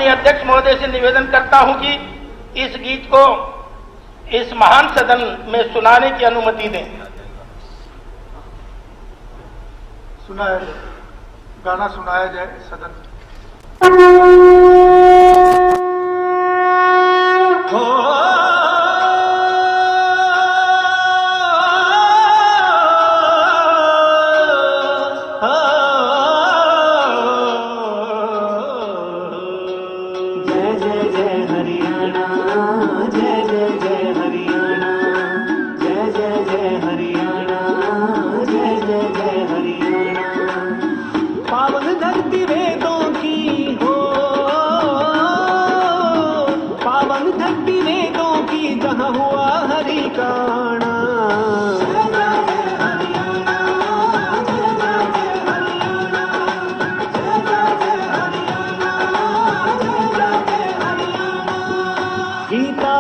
माननीय अध्यक्ष महोदय से निवेदन करता हूं कि इस गीत को इस महान सदन में सुनाने की अनुमति दें। सुनाया जाए, गाना सुनाया जाए सदन।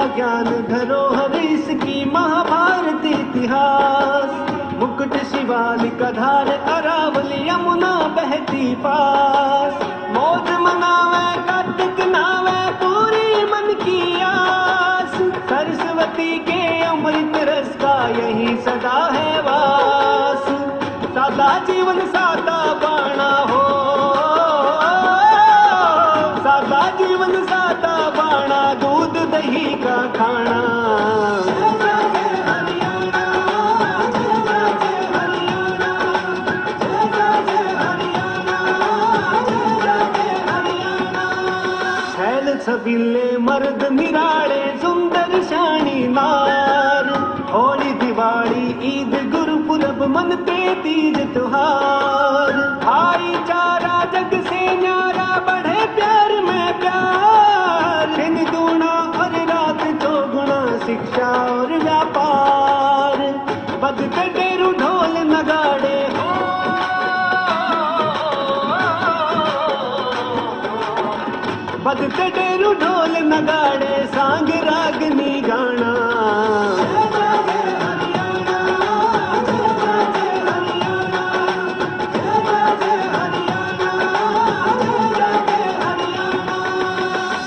ज्ञान धरोहर इसकी महाभारत इतिहास, मुकुट शिवालिका धार अरावली यमुना बहती पास, मौज मनावे कार्तिक नावे पूरी मन की आस, सरस्वती के अमृत रस का यही सदा है वास, सादा जीवन सादा बाणा हो, सादा जीवन सादा बाणा, दूध दही का खाना। छैल छबीले मर्द निराले सुंदर शानी नार, होली दिवाली ईद गुरुपुरब मनते तीज त्योहार, भाईचारा जग से न्यारा बढ़े प्यार में प्यार, दिन दूना और रात चौगुना शिक्षा और व्यापार, बजते डेरू ढोल नगाड़े हो, बजते डेरू ढोल नगाड़े सांग रागनी गाना।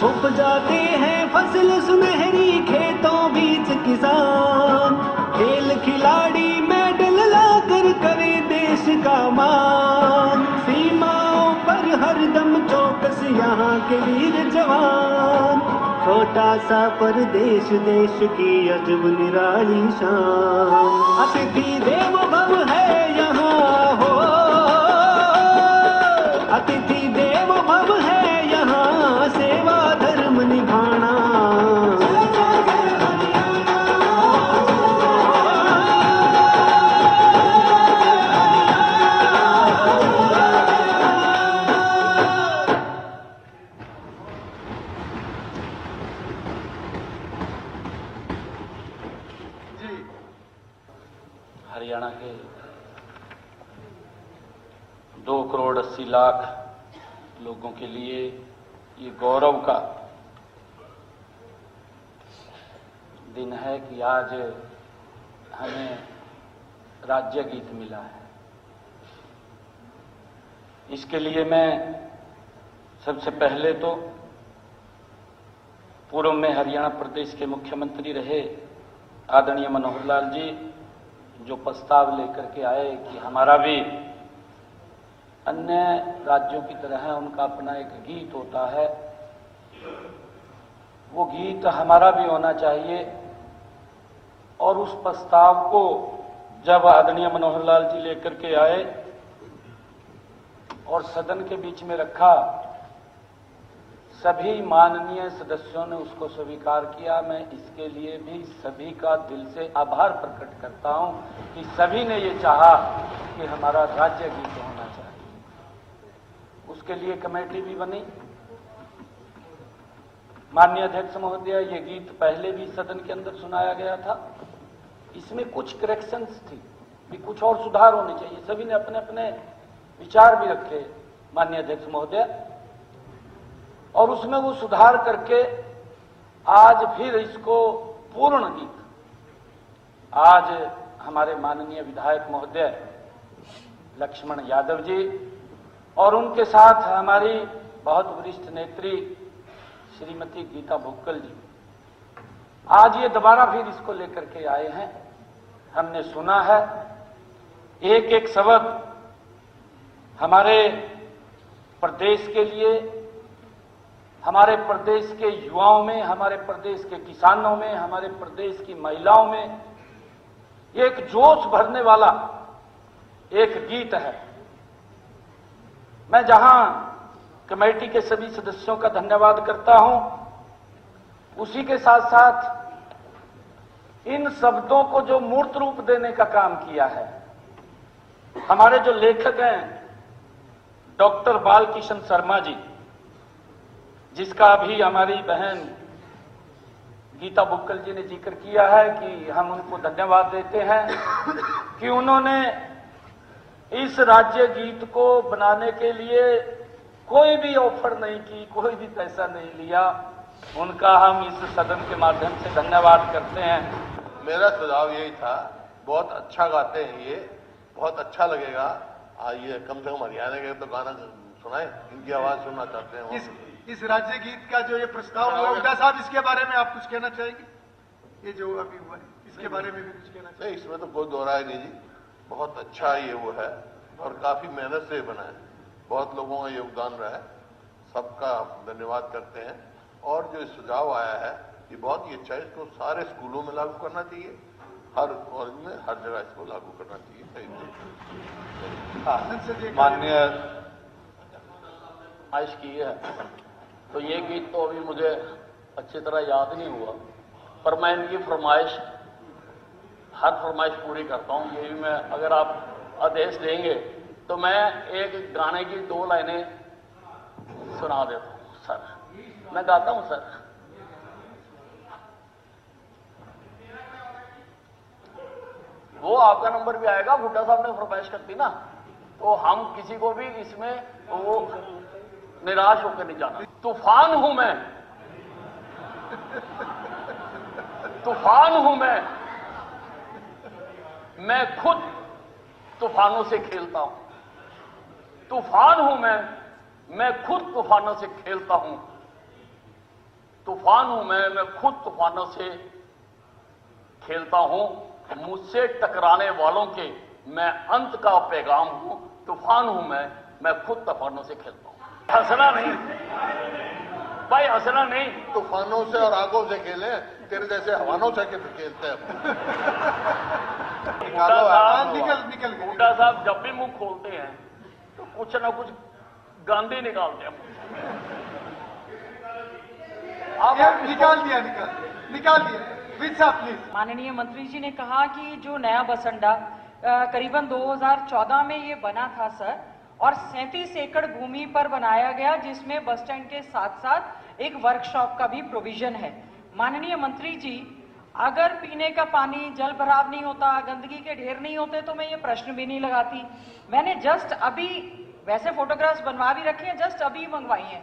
उपजाते हैं फसल सुनहरी खेतों बीच किसान, खेल खिलाड़ी मेडल लाकर करे देश का मान, सीमाओं पर हरदम चौकस यहाँ के वीर जवान, छोटा सा परदेश देश की अजब निराली शान, अतिथि देव भव है यहाँ हो, अतिथि देव भव है यहाँ, सेवा धर्म निभाना। हरियाणा के 2 करोड़ 80 लाख लोगों के लिए ये गौरव का दिन है कि आज हमें राज्य गीत मिला है। इसके लिए मैं सबसे पहले तो पूर्व में हरियाणा प्रदेश के मुख्यमंत्री रहे आदरणीय मनोहर लाल जी, जो प्रस्ताव लेकर के आए कि हमारा भी अन्य राज्यों की तरह उनका अपना एक गीत होता है, वो गीत हमारा भी होना चाहिए, और उस प्रस्ताव को जब आदरणीय मनोहर लाल जी लेकर के आए और सदन के बीच में रखा, सभी माननीय सदस्यों ने उसको स्वीकार किया। मैं इसके लिए भी सभी का दिल से आभार प्रकट करता हूं कि सभी ने ये चाहा कि हमारा राज्य गीत होना चाहिए। उसके लिए कमेटी भी बनी। माननीय अध्यक्ष महोदय, ये गीत पहले भी सदन के अंदर सुनाया गया था, इसमें कुछ करेक्शंस थी, भी कुछ और सुधार होने चाहिए। सभी ने अपने अपने विचार भी रखे माननीय अध्यक्ष महोदय, और उसमें वो सुधार करके आज फिर इसको पूर्ण गीत, आज हमारे माननीय विधायक महोदय लक्ष्मण यादव जी और उनके साथ हमारी बहुत वरिष्ठ नेत्री श्रीमती गीता भुक्कल जी आज ये दोबारा फिर इसको लेकर के आए हैं। हमने सुना है एक एक शब्द हमारे प्रदेश के लिए, हमारे प्रदेश के युवाओं में, हमारे प्रदेश के किसानों में, हमारे प्रदेश की महिलाओं में एक जोश भरने वाला एक गीत है। मैं जहां कमेटी के सभी सदस्यों का धन्यवाद करता हूं, उसी के साथ साथ इन शब्दों को जो मूर्त रूप देने का काम किया है हमारे जो लेखक हैं डॉक्टर बालकिशन शर्मा जी, जिसका अभी हमारी बहन गीता भुक्कल जी ने जिक्र किया है कि हम उनको धन्यवाद देते हैं कि उन्होंने इस राज्य गीत को बनाने के लिए कोई भी ऑफर नहीं की, कोई भी पैसा नहीं लिया। उनका हम इस सदन के माध्यम से धन्यवाद करते हैं। मेरा सुझाव यही था, बहुत अच्छा गाते हैं ये, बहुत अच्छा लगेगा। ये कम से कम हरियाणा के तो गाना सुनाए, इनकी आवाज सुनना चाहते हैं। इस राज्य गीत का जो ये प्रस्ताव हुआ, हुड्डा साहब इसके बारे में आप कुछ कहना चाहेंगे? ये जो अभी हुआ है इसके बारे में भी कुछ कहना चाहिए? नहीं, इसमें तो कोई दो राय नहीं जी, बहुत अच्छा ये वो है और काफी मेहनत से बना है, बहुत लोगों का योगदान रहा है, सबका धन्यवाद करते हैं। और जो सुझाव आया है ये बहुत ही अच्छा है, इसको सारे स्कूलों में लागू करना चाहिए, हर कॉलेज में हर जगह इसको लागू करना चाहिए। माननीय फरमाइश की है, तो ये गीत तो अभी मुझे अच्छी तरह याद नहीं हुआ, पर मैं इनकी फरमाइश, हर फरमाइश पूरी करता हूँ। ये भी मैं, अगर आप आदेश देंगे तो मैं एक गाने की 2 लाइनें सुना देता हूँ। सर मैं गाता हूँ सर। वो आपका नंबर भी आएगा, हुड्डा साहब ने फरमाइश करती ना, तो हम किसी को भी इसमें वो निराश होकर नहीं जाना। तूफान हूं मैं खुद तूफानों से खेलता हूं। तूफान हूं मैं खुद तूफानों से खेलता हूं। तूफान हूं मैं खुद तूफानों से खेलता हूं। मुझसे टकराने वालों के मैं अंत का पैगाम हूं। तूफान हूं मैं खुद तूफानों से खेलता हूं। हंसना नहीं भाई, हंसना नहीं। तूफानों से और आगों से खेले, तेरे जैसे हवानों से खेलते हैं। हुड्डा साहब जब भी मुंह खोलते हैं तो कुछ ना कुछ गांधी निकालते हैं। निकाल दिया। विद साहब प्लीज। माननीय मंत्री जी ने कहा कि जो नया बस अड्डा करीबन 2014 में ये बना था सर, और 37 एकड़ भूमि पर बनाया गया, जिसमें बस स्टैंड के साथ साथ एक वर्कशॉप का भी प्रोविजन है। माननीय मंत्री जी, अगर पीने का पानी, जल भराव नहीं होता, गंदगी के ढेर नहीं होते तो मैं ये प्रश्न भी नहीं लगाती। मैंने जस्ट अभी, वैसे फोटोग्राफ्स बनवा भी रखे हैं, जस्ट अभी मंगवाई हैं।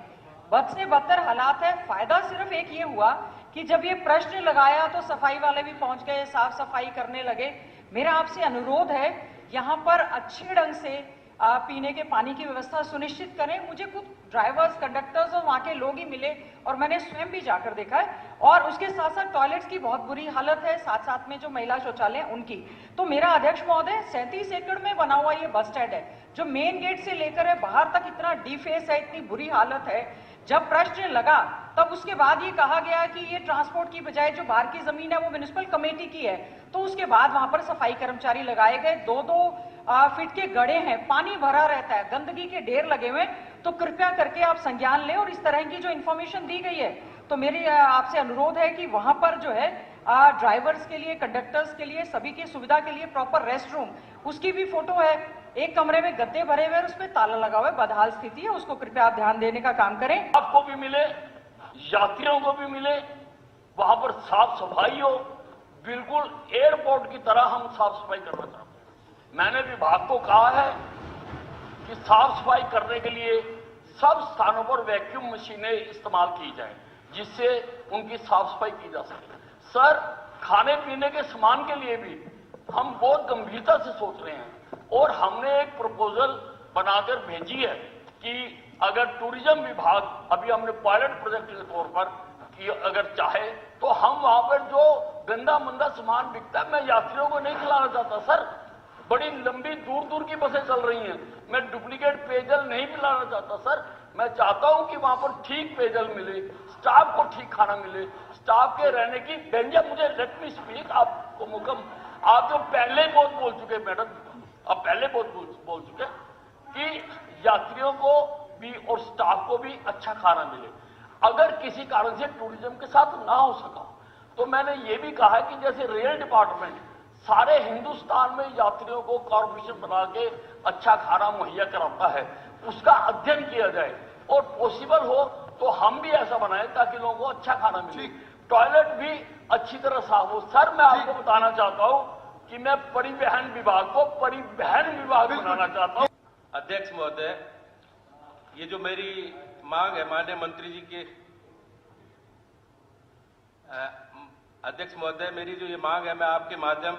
बद से बदतर हालात है। फायदा सिर्फ एक ये हुआ कि जब ये प्रश्न लगाया तो सफाई वाले भी पहुंच गए, साफ सफाई करने लगे। मेरा आपसे अनुरोध है, यहाँ पर अच्छे ढंग से पीने के पानी की व्यवस्था सुनिश्चित करें। मुझे खुद ड्राइवर्स, कंडक्टर्स और वहाँ के लोग ही मिले और मैंने स्वयं भी जाकर देखा है। और उसके साथ साथ टॉयलेट्स की बहुत बुरी हालत है, साथ साथ में जो महिला शौचालय उनकी। तो मेरा अध्यक्ष महोदय, 37 एकड़ में बना हुआ ये बस स्टैंड है, जो मेन गेट से लेकर है बाहर तक इतना डिफेस है, इतनी बुरी हालत है। जब प्रश्न लगा तब उसके बाद ये कहा गया कि ये ट्रांसपोर्ट की बजाय जो बाहर की जमीन है वो म्युनिसिपल कमेटी की है। तो उसके बाद वहां पर सफाई कर्मचारी लगाए गए। 2-2 फीट के गड्ढे हैं, पानी भरा रहता है, गंदगी के ढेर लगे हुए। तो कृपया करके आप संज्ञान लें। और इस तरह की जो इन्फॉर्मेशन दी गई है, तो मेरी आपसे अनुरोध है कि वहां पर जो है ड्राइवर्स के लिए, कंडक्टर्स के लिए, सभी की सुविधा के लिए प्रॉपर रेस्ट रूम, उसकी भी फोटो है। एक कमरे में गद्दे भरे हुए, उस पर ताला लगा हुआ है, बदहाल स्थिति है, उसको कृपया आप ध्यान देने का काम करें। आपको भी मिले, यात्रियों को भी मिले, वहां पर साफ सफाई हो, बिल्कुल एयरपोर्ट की तरह हम साफ सफाई करना चाहते हैं। मैंने विभाग को कहा है कि साफ सफाई करने के लिए सब स्थानों पर वैक्यूम मशीनें इस्तेमाल की जाएं, जिससे उनकी साफ सफाई की जा सके। सर, खाने पीने के सामान के लिए भी हम बहुत गंभीरता से सोच रहे हैं और हमने एक प्रपोजल बनाकर भेजी है कि अगर टूरिज्म विभाग, अभी हमने पायलट प्रोजेक्ट के तौर पर कि अगर चाहे तो हम वहां पर जो गंदा मंदा सामान बिकता है, मैं यात्रियों को नहीं खिलाना चाहता सर। बड़ी लंबी दूर दूर की बसें चल रही हैं, मैं डुप्लीकेट पेयजल नहीं पिलाना चाहता सर। मैं चाहता हूं कि वहां पर ठीक पेयजल मिले, स्टाफ को ठीक खाना मिले, स्टाफ के रहने की व्यंजन। मुझे लेट मी स्पीक, आपको मुकम, आप जो पहले बहुत बोल चुके मैडम, अब पहले बहुत बोल चुके कि यात्रियों को भी और स्टाफ को भी अच्छा खाना मिले। अगर किसी कारण से टूरिज्म के साथ ना हो सका तो मैंने ये भी कहा है कि जैसे रेल डिपार्टमेंट सारे हिंदुस्तान में यात्रियों को कॉर्पोरेशन बना के अच्छा खाना मुहैया कराता है, उसका अध्ययन किया जाए और पॉसिबल हो तो हम भी ऐसा बनाए ताकि लोगों को अच्छा खाना मिले, टॉयलेट भी अच्छी तरह साफ हो। सर मैं आपको बताना चाहता हूं कि मैं परिवहन विभाग को परिवहन विभाग बनाना चाहता हूं। अध्यक्ष महोदय, ये जो मेरी मांग है माननीय मंत्री जी के, अध्यक्ष महोदय मेरी जो ये मांग है मैं आपके माध्यम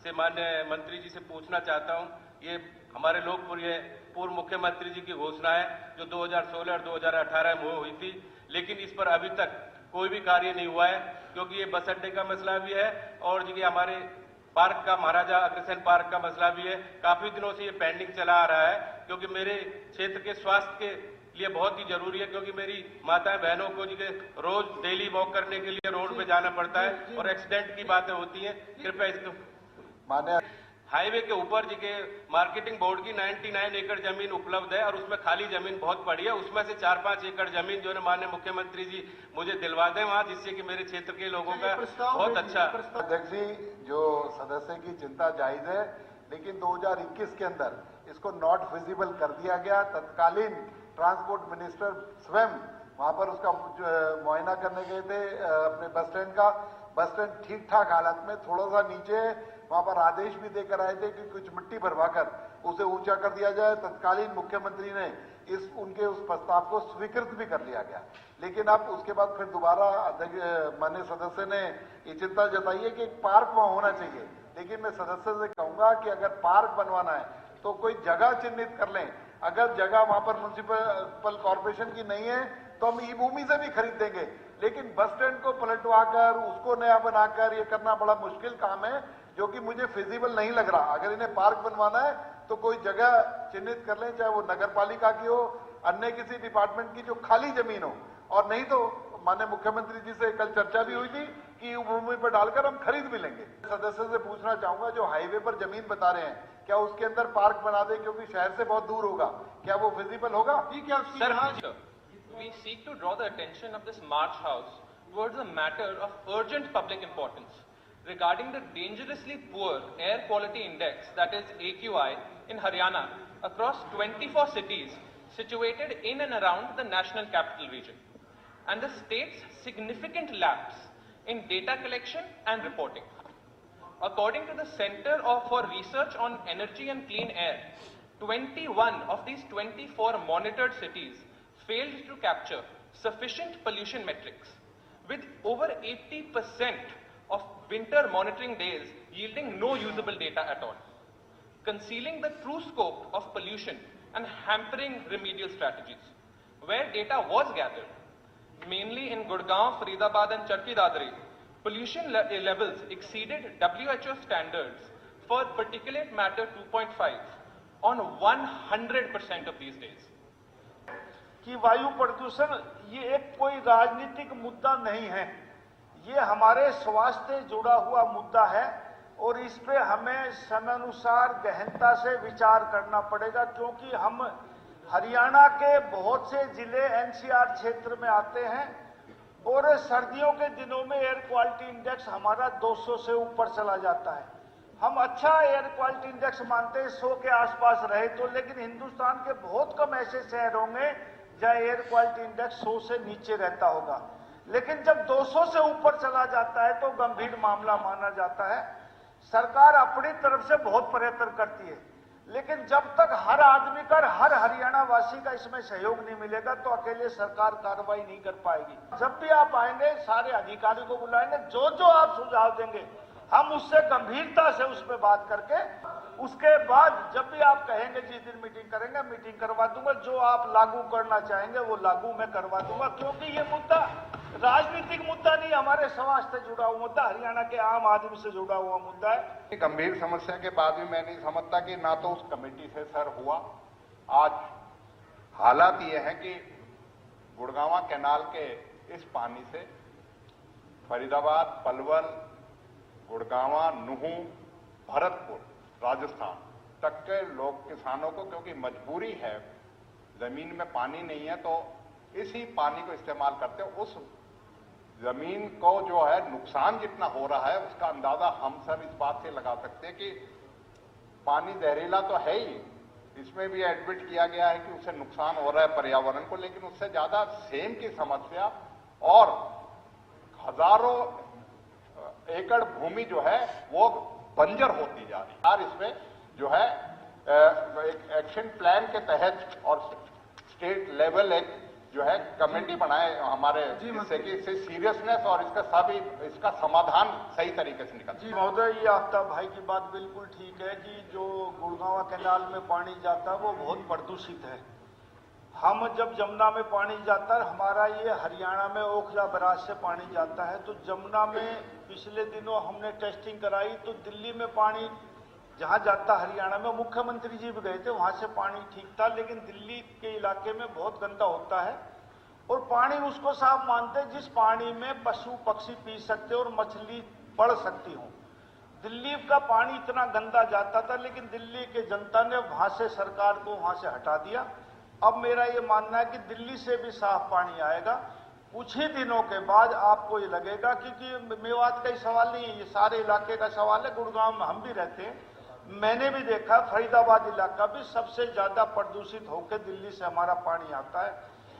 से माननीय मंत्री जी से पूछना चाहता हूं। ये हमारे लोकप्रिय पूर्व मुख्यमंत्री जी की घोषणा है जो 2016 और 2018 में हुई थी, लेकिन इस पर अभी तक कोई भी कार्य नहीं हुआ है, क्योंकि ये बस अड्डे का मसला भी है और ये हमारे पार्क का, महाराजा अग्रसेन पार्क का मसला भी है। काफी दिनों से ये पेंडिंग चला आ रहा है, क्योंकि मेरे क्षेत्र के स्वास्थ्य के लिए बहुत ही जरूरी है, क्योंकि मेरी माताएं बहनों को जी रोज डेली वॉक करने के लिए रोड पे जाना पड़ता है और एक्सीडेंट की बातें होती हैं। कृपया इसको माने हाईवे के ऊपर जी के मार्केटिंग बोर्ड की 99 एकड़ जमीन उपलब्ध है और उसमें खाली जमीन बहुत पड़ी है, उसमें से 4-5 एकड़ जमीन जो है माननीय मुख्यमंत्री जी मुझे दिलवा दें वहां, जिससे कि मेरे क्षेत्र के लोगों का बहुत अच्छा। अध्यक्ष जी, जो सदस्य की चिंता जायज है, लेकिन 2021 के अंदर इसको नॉट फिजिबल कर दिया गया। तत्कालीन ट्रांसपोर्ट मिनिस्टर स्वयं वहां पर उसका मुआयना करने गए थे अपने बस स्टैंड का। बस स्टैंड ठीक ठाक हालत में, थोड़ा सा नीचे वहां पर आदेश भी देकर आए थे कि कुछ मिट्टी भरवाकर उसे ऊंचा कर दिया जाए। तत्कालीन मुख्यमंत्री ने उनके उस प्रस्ताव को स्वीकृत भी कर लिया गया, लेकिन अब उसके बाद फिर दोबारा माननीय सदस्य ने ये चिंता जताई है कि एक पार्क वहां होना चाहिए। लेकिन मैं सदस्य से कहूंगा कि अगर पार्क बनवाना है तो कोई जगह चिन्हित कर लें। अगर जगह वहां पर म्युनिसिपल कॉर्पोरेशन की नहीं है तो हम ई भूमि से भी खरीद देंगे, लेकिन बस स्टैंड को पलटवाकर उसको नया बनाकर ये करना बड़ा मुश्किल काम है, जो कि मुझे फिजिबल नहीं लग रहा। अगर इन्हें पार्क बनवाना है तो कोई जगह चिन्हित कर लें, चाहे वो नगर पालिका की हो, अन्य किसी डिपार्टमेंट की, जो खाली जमीन हो। और नहीं तो माननीय मुख्यमंत्री जी से कल चर्चा भी हुई थी कि भूमि पर डालकर हम खरीद भी लेंगे। सदस्य से पूछना चाहूंगा, जो हाईवे पर जमीन बता रहे हैं, क्या उसके अंदर पार्क बना दे, क्योंकि शहर से बहुत दूर होगा, क्या वो फिजिबल होगा? ठीक है। Sir, we seek to draw the attention of this March House towards a matter of urgent public importance regarding the dangerously poor air quality index, that is AQI, in Haryana across 24 cities situated in and around the national capital region, and the state's significant lapse in data collection and reporting. According to the Center for Research on Energy and Clean Air, 21 of these 24 monitored cities failed to capture sufficient pollution metrics, with over 80% of winter monitoring days yielding no usable data at all, concealing the true scope of pollution and hampering remedial strategies. Where data was gathered, mainly in Gurgaon, Faridabad and Charki Dadri, pollution levels exceeded WHO standards for particulate matter 2.5 on 100% of these days. कि वायु प्रदूषण ये एक कोई राजनीतिक मुद्दा नहीं है, ये हमारे स्वास्थ्य से जुड़ा हुआ मुद्दा है और इस पे हमें समयानुसार गहनता से विचार करना पड़ेगा, क्योंकि हम हरियाणा के बहुत से जिले एनसीआर क्षेत्र में आते हैं और सर्दियों के दिनों में एयर क्वालिटी इंडेक्स हमारा 200 से ऊपर चला जाता है। हम अच्छा एयर क्वालिटी इंडेक्स मानते हैं 100 के आसपास रहे तो, लेकिन हिंदुस्तान के बहुत कम ऐसे शहर होंगे जहां एयर क्वालिटी इंडेक्स 100 से नीचे रहता होगा। लेकिन जब 200 से ऊपर चला जाता है तो गंभीर मामला माना जाता है। सरकार अपनी तरफ से बहुत प्रयत्न करती है, लेकिन जब तक हर आदमी का, हर हरियाणा वासी का इसमें सहयोग नहीं मिलेगा तो अकेले सरकार कार्रवाई नहीं कर पाएगी। जब भी आप आएंगे सारे अधिकारी को बुलाएंगे, जो जो आप सुझाव देंगे हम उससे गंभीरता से उस पर बात करके उसके बाद जब भी आप कहेंगे जिस दिन मीटिंग करेंगे, मीटिंग करवा दूंगा। जो आप लागू करना चाहेंगे वो लागू मैं करवा दूंगा, क्योंकि ये मुद्दा राजनीतिक मुद्दा नहीं, हमारे समाज से जुड़ा हुआ मुद्दा, हरियाणा के आम आदमी से जुड़ा हुआ मुद्दा है। गंभीर समस्या के बाद भी मैं नहीं समझता कि ना तो उस कमेटी से सर हुआ। आज हालात ये है कि गुड़गांवा कैनाल के इस पानी से फरीदाबाद, पलवल, गुड़गांवा, नुहू, भरतपुर, राजस्थान तक के लोग, किसानों को क्योंकि मजबूरी है, जमीन में पानी नहीं है, तो इसी पानी को इस्तेमाल करते हैं। उस जमीन को जो है नुकसान जितना हो रहा है उसका अंदाजा हम सब इस बात से लगा सकते हैं कि पानी जहरीला तो है ही, इसमें भी एडमिट किया गया है कि उससे नुकसान हो रहा है पर्यावरण को, लेकिन उससे ज्यादा सेम की समस्या और हजारों एकड़ भूमि जो है वो बंजर होती जा रही है। और इसमें जो है एक एक्शन प्लान के तहत और स्टेट लेवल एक जो है कमेटी बनाए हमारे, जिससे कि इससे सीरियसनेस और इसका समाधान सही तरीके से निकल। जी महोदय, ये आफ्ताब भाई की बात बिल्कुल ठीक है कि जो गुड़गांवा कैनाल में पानी जाता है वो बहुत प्रदूषित है। हम जब जमुना में पानी जाता है, हमारा ये हरियाणा में ओखला बराज से पानी जाता है, तो जमुना में पिछले दिनों हमने टेस्टिंग कराई तो दिल्ली में पानी जहां जाता हरियाणा में, मुख्यमंत्री जी भी गए थे, वहां से पानी ठीक था, लेकिन दिल्ली के इलाके में बहुत गंदा होता है और पानी उसको साफ मानते हैं जिस पानी में पशु पक्षी पी सकते और मछली बढ़ सकती हो। दिल्ली का पानी इतना गंदा जाता था, लेकिन दिल्ली के जनता ने वहां से सरकार को वहां से हटा दिया। अब मेरा ये मानना है कि दिल्ली से भी साफ पानी आएगा कुछ ही दिनों के बाद। आपको ये लगेगा क्योंकि मेवात का ही सवाल नहीं है, ये सारे इलाके का सवाल है। गुड़गांव में हम भी रहते हैं, मैंने भी देखा फरीदाबाद इलाका भी सबसे ज्यादा प्रदूषित होकर दिल्ली से हमारा पानी आता है।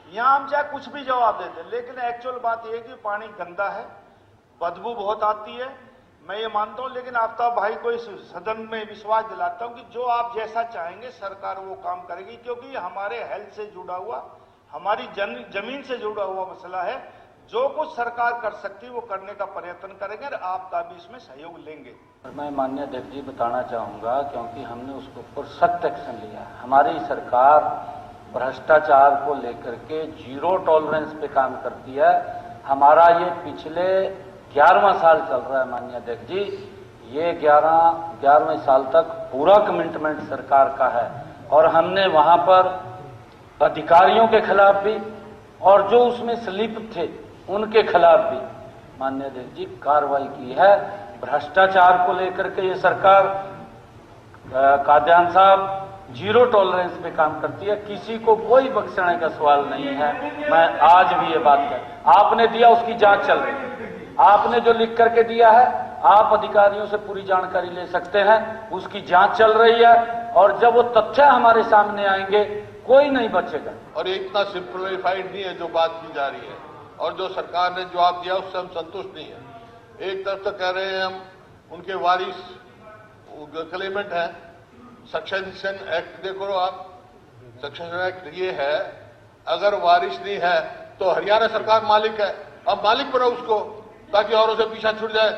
यहाँ हम चाहे कुछ भी जवाब दे दें, लेकिन एक्चुअल बात यह है कि पानी गंदा है, बदबू बहुत आती है, मैं ये मानता हूं। लेकिन आफ्ताब भाई को इस सदन में विश्वास दिलाता हूं कि जो आप जैसा चाहेंगे सरकार वो काम करेगी, क्योंकि हमारे हेल्थ से जुड़ा हुआ, हमारी जमीन से जुड़ा हुआ मसला है। जो कुछ सरकार कर सकती है वो करने का प्रयत्न करेंगे और आपका भी इसमें सहयोग लेंगे। मैं माननीय अध्यक्ष जी बताना चाहूंगा, क्योंकि हमने उसके ऊपर सख्त एक्शन लिया। हमारी सरकार भ्रष्टाचार को लेकर के जीरो टॉलरेंस पे काम करती है। हमारा ये पिछले 11वां साल चल रहा है माननीय अध्यक्ष जी, ये 11वें साल तक पूरा कमिटमेंट सरकार का है और हमने वहां पर अधिकारियों के खिलाफ भी और जो उसमें स्लिप थे उनके खिलाफ भी माननीय अध्यक्ष जी कार्रवाई की है। भ्रष्टाचार को लेकर के ये सरकार, कादयान साहब, जीरो टॉलरेंस पे काम करती है, किसी को कोई बख्शने का सवाल नहीं है। मैं आज भी ये बात कर, आपने दिया उसकी जांच चल रही है, आपने जो लिख करके दिया है आप अधिकारियों से पूरी जानकारी ले सकते हैं, उसकी जांच चल रही है और जब वो तथ्य हमारे सामने आएंगे कोई नहीं बचेगा। और ये इतना सिंप्लीफाइड नहीं है जो बात की जा रही है, और जो सरकार ने जवाब दिया उससे हम संतुष्ट नहीं है। एक तरफ तो कह रहे हैं हम उनके वारिस क्लेमेंट है, सक्सेशन एक्ट देखो आप, सक्सेशन एक्ट ये है अगर वारिस नहीं है तो हरियाणा सरकार मालिक है, अब मालिक बनो उसको ताकि औरों से पीछा छूट जाए,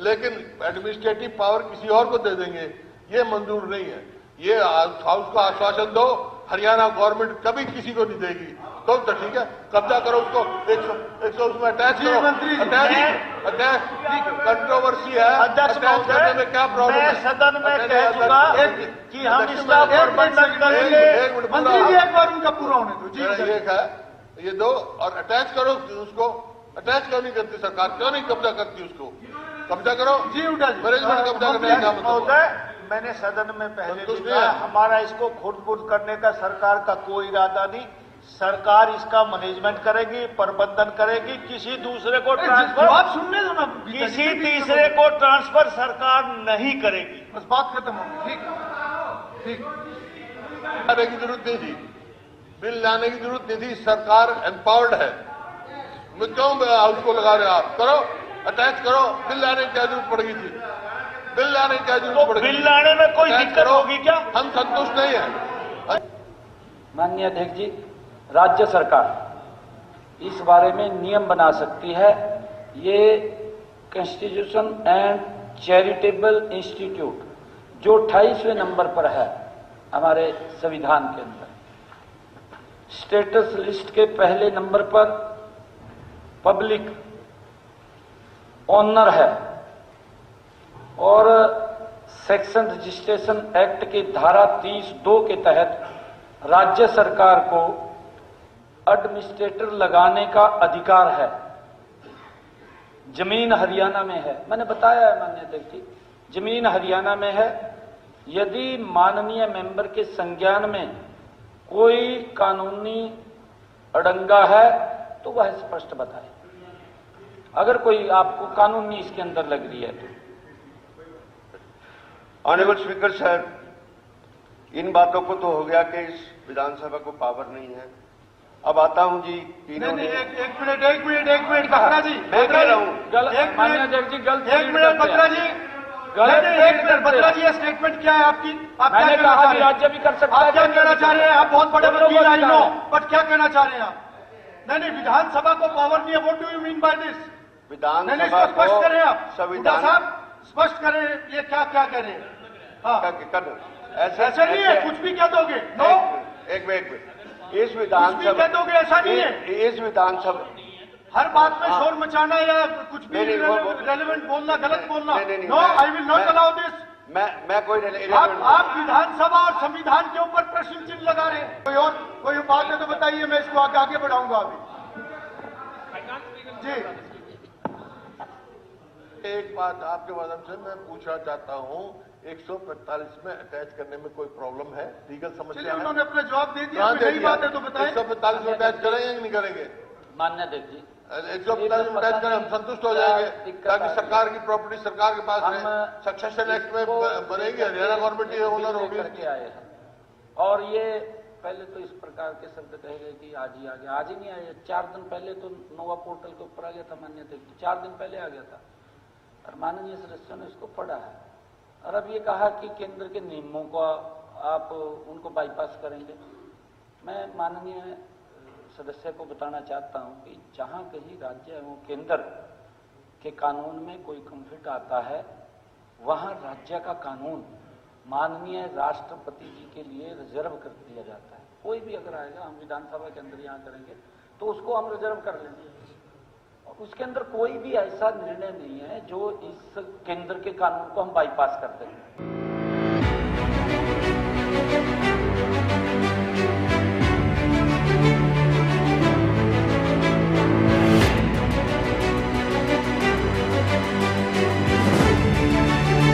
लेकिन एडमिनिस्ट्रेटिव पावर किसी और को दे देंगे, ये मंजूर नहीं है। ये हाउस को आश्वासन दो, हरियाणा गवर्नमेंट कभी किसी को नहीं देगी, तो ठीक है कब्जा करो उसको, 100 उसमें अटैच करो, अटैच कंट्रोवर्सी है, अटैच करने में क्या प्रॉब्लम है? सदन में कह चुका कि हम इसका प्रबंधन करेंगे। मंत्री जी एक बार उनका पूरा होने दो। जी एक है ये दो, और अटैच करो उसको, अटैच क्यों नहीं करती सरकार, क्यों नहीं कब्जा करती उसको, कब्जा करो जी उठा मैनेजमेंट कब्जा करने का मतलब। मैंने सदन में पहले भी कहा हमारा इसको खुद करने का सरकार का कोई इरादा नहीं, सरकार इसका मैनेजमेंट करेगी, प्रबंधन करेगी, किसी दूसरे को ट्रांसफर, आप सुनने दो ना, किसी तीसरे को ट्रांसफर सरकार नहीं करेगी। बस बात खत्म होगी। ठीक ठीक, लाने की जरूरत नहीं थी, बिल लाने की जरूरत नहीं थी, सरकार एम्पावर्ड है। मैं क्यों हाउस को लगा रहे आप, करो अटैच करो, बिल लाने की क्या जरूरत पड़ेगी थी, बिल लाने की क्या जरूरत पड़ेगी, बिल लाने में कोई दिक्कत होगी क्या? हम संतुष्ट नहीं है। माननीय अध्यक्ष जी, राज्य सरकार इस बारे में नियम बना सकती है, ये कॉन्स्टिट्यूशन एंड चैरिटेबल इंस्टीट्यूट जो 28वें नंबर पर है हमारे संविधान के अंदर। स्टेटस लिस्ट के पहले नंबर पर पब्लिक ऑनर है और सेक्शन रजिस्ट्रेशन एक्ट की धारा 30(2) के तहत राज्य सरकार को एडमिनिस्ट्रेटर लगाने का अधिकार है। जमीन हरियाणा में है, मैंने बताया है माननीय अध्यक्ष जी, जमीन हरियाणा में है। यदि माननीय मेंबर के संज्ञान में कोई कानूनी अड़ंगा है तो वह स्पष्ट बताए, अगर कोई आपको कानूनी इसके अंदर लग रही है तो। ऑनरेबल स्पीकर सर, इन बातों को तो हो गया कि इस विधानसभा को पावर नहीं है। अब आता हूं जी, नहीं, एक मिनट बत्रा जी, मैं कह रहा हूं माननीय अध्यक्ष जी गलत, एक मिनट बत्रा जी, एक मिनट बत्रा जी, ये स्टेटमेंट क्या है आपकी? आप क्या कहना चाह रहे हैं? राज्य भी कर सकता है। आप क्या कहना चाह रहे हैं? आप बहुत बड़े वकील आई नो, बट क्या कहना चाह रहे हैं आप? नहीं, विधानसभा को पावर नहीं है। What do you mean by this? विधानसभा को स्पष्ट करें आप, संविधान साहब स्पष्ट करें, ये क्या क्या कह रहे हैं? ऐसा नहीं है, कुछ भी कह दोगे? नो, एक मिनट, इस विधानसभा कह दोगे ऐसा नहीं है। इस विधानसभा हर बात में शोर मचाना या कुछ भी रेलेवेंट बोलना, गलत बोलना, no, I will not allow this. मैं कोई आप विधानसभा और संविधान के ऊपर प्रश्न चिन्ह लगा रहे हैं। कोई बात है तो बताइए, मैं इसको आगे बढ़ाऊंगा अभी जी। एक बात आपके माध्यम से मैं पूछना चाहता हूं, 145 में अटैच करने में कोई प्रॉब्लम है? लीगल समस्या है? उन्होंने अपना जवाब दे दिया, नई बात है तो बताएं। 145 में अटैच करेंगे कि नहीं करेंगे? मान्य अध्यक्ष जी, 145 में अटैच करें, हम संतुष्ट हो जाएंगे, ताकि सरकार की प्रॉपर्टी सरकार के पास रहे। सक्सेशन एक्ट में बनेगी, हरियाणा गवर्नमेंट ये ओनर होगी। आए हैं और ये पहले तो इस प्रकार के शब्द कहे गए कि आज ही आ गया, आज ही नहीं आया। 4 दिन पहले तो नोवा पोर्टल के ऊपर आ गया था मान्य अध्यक्ष जी, 4 दिन पहले आ गया था और माननीय सदस्यों ने इसको पढ़ा है। और अब ये कहा कि केंद्र के नियमों को आप उनको बाईपास करेंगे। मैं माननीय सदस्य को बताना चाहता हूं कि जहां कहीं राज्य एवं केंद्र के कानून में कोई कंफ्लिक्ट आता है, वहां राज्य का कानून माननीय राष्ट्रपति जी के लिए रिजर्व कर दिया जाता है। कोई भी अगर आएगा, हम विधानसभा के अंदर यहाँ करेंगे तो उसको हम रिजर्व कर लेंगे। उसके अंदर कोई भी ऐसा निर्णय नहीं है जो इस केंद्र के कानून को हम बाईपास कर देंगे।